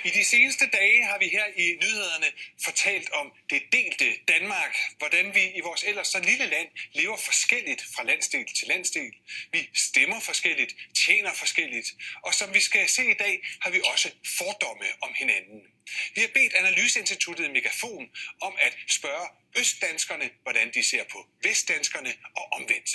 I de seneste dage har vi her i nyhederne fortalt om det delte Danmark, hvordan vi i vores ellers så lille land lever forskelligt fra landsdel til landsdel. Vi stemmer forskelligt, tjener forskelligt, og som vi skal se i dag, har vi også fordomme om hinanden. Vi har bedt Analyseinstituttet Megafon om at spørge østdanskerne, hvordan de ser på vestdanskerne og omvendt.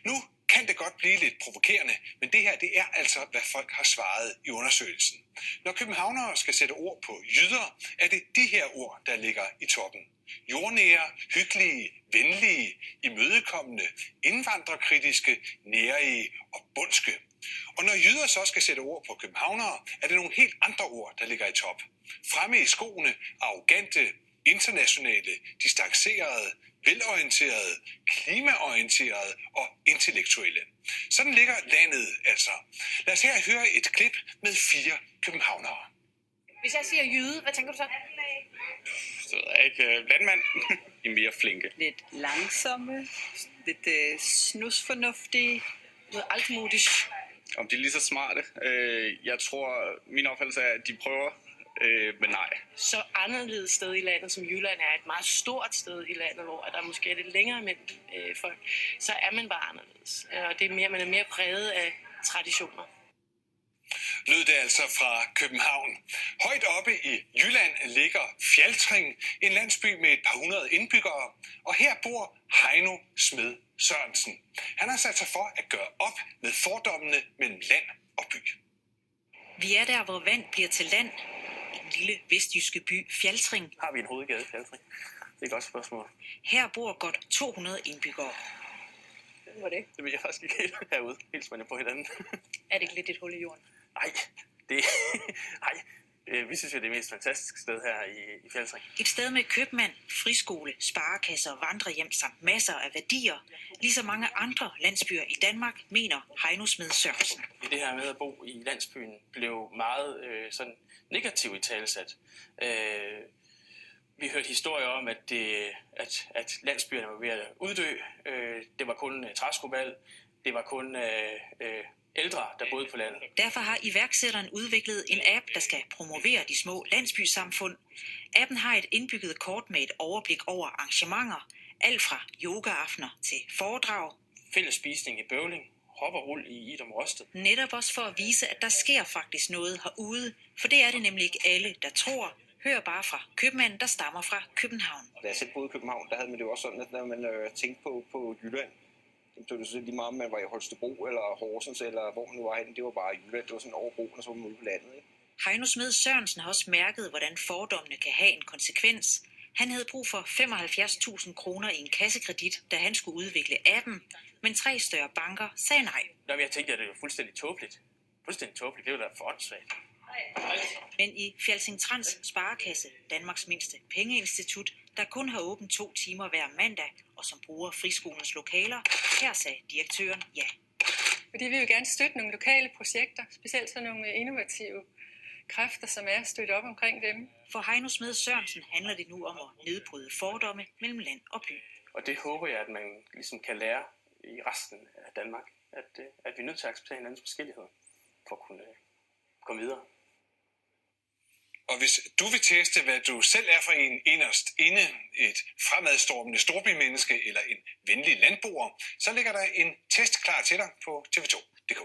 Nu kan det godt blive lidt provokerende, men det her det er altså, hvad folk har svaret i undersøgelsen. Når københavnere skal sætte ord på jyder, er det de her ord, der ligger i toppen. Jordnære, hyggelige, venlige, imødekommende, indvandrerkritiske, nærige og bundske. Og når jyder så skal sætte ord på københavnere, er det nogle helt andre ord, der ligger i top. Fremme i skoene, arrogante, internationale, distancerede, velorienterede, klimaorienterede og intellektuelle. Sådan ligger landet altså. Lad os her høre et klip med 4 københavnere. Hvis jeg siger jyde, hvad tænker du så? Så er jeg ikke landmand. De er mere flinke. Lidt langsomme, lidt snusfornuftige, Noget altmodisk. Om de er lige så smarte. Jeg tror, min opfattelse er, at de prøver, men nej. Så anderledes sted i landet, som Jylland er et meget stort sted i landet, hvor der måske er lidt længere mellem folk, så er man bare anderledes. Og det er mere, man er mere præget af traditioner. Lød det altså fra København. Højt oppe i Jylland ligger Fjaltring, en landsby med et par hundrede indbyggere, og her bor Heino Smed Sørensen. Han har sat sig for at gøre op med fordommene mellem land og by. Vi er der, hvor vand bliver til land. En lille vestjyske by, Fjaltring. Har vi en hovedgade i Fjaltring? Det er et godt spørgsmål. Her bor godt 200 indbyggere. Hvad var det? Det ved jeg faktisk ikke helt herude. Helt spændende på hinanden. Er det ikke lidt et hul i jorden? Nej, vi synes jo, det er det mest fantastiske sted her i Fjaltring. Et sted med købmand, friskole, sparekasser, vandrehjem samt masser af værdier. Ligesom mange andre landsbyer i Danmark, mener Heino Smed Sørensen. Det her med at bo i landsbyen blev meget sådan negativt italesat. Vi hørte historier om, at landsbyerne var ved at uddø. Det var kun træskovalg. Det var kun ældre, der boede på landet. Derfor har iværksætteren udviklet en app, der skal promovere de små landsbysamfund. Appen har et indbygget kort med et overblik over arrangementer. Alt fra yogaaftener til foredrag. Fælles spisning i Bøvling. Hop og rul i Idom Rosted. Netop også for at vise, at der sker faktisk noget herude. For det er det nemlig ikke alle, der tror. Hør bare fra købmanden, der stammer fra København. Da jeg selv boede i København, der havde man det jo også sådan, at når man tænkte på Jylland, så var det så lige meget, om man var i Holstebro eller Horsens, eller hvor man nu var henne. Det var bare Jylland, det var sådan over broen, og så var man ude på landet. Ikke? Heino Smed Sørensen har også mærket, hvordan fordommene kan have en konsekvens. Han havde brug for 75.000 kroner i en kassekredit, da han skulle udvikle appen, men 3 større banker sagde nej. Jeg tænkte, at det var fuldstændig tåbeligt. Fuldstændig tåbeligt, det var da for åndssvagt. Men i Fjaltring Trans Sparekasse, Danmarks mindste pengeinstitut, der kun har åbent 2 timer hver mandag, og som bruger friskolens lokaler, her sagde direktøren ja. Fordi vi vil gerne støtte nogle lokale projekter, specielt sådan nogle innovative kræfter, som er støttet op omkring dem. For Heino Smed Sørensen handler det nu om at nedbryde fordomme mellem land og by. Og det håber jeg, at man ligesom kan lære i resten af Danmark, at vi er nødt til at acceptere hinandens forskelligheder, for at kunne komme videre. Og hvis du vil teste, hvad du selv er for en inderst inde, et fremadstormende storbymenneske eller en venlig landboer, så ligger der en test klar til dig på tv2.dk.